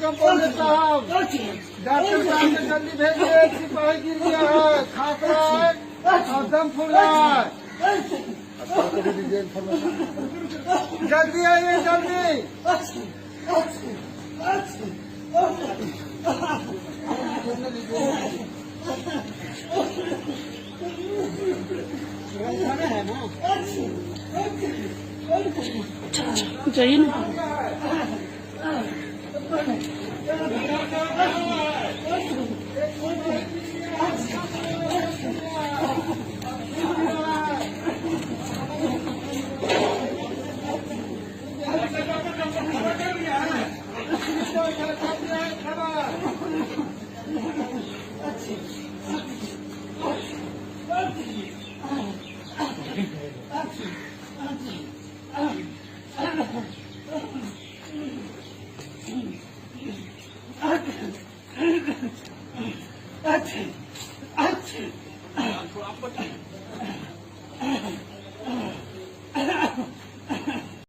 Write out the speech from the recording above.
Compounder साहब, doctor साहब ने जल्दी भेजिए, सिपाही गिर गया है, खांस रहा है और दम फूल रहा है। जल्दी आइए, जल्दी। जाइए ना। अच्छा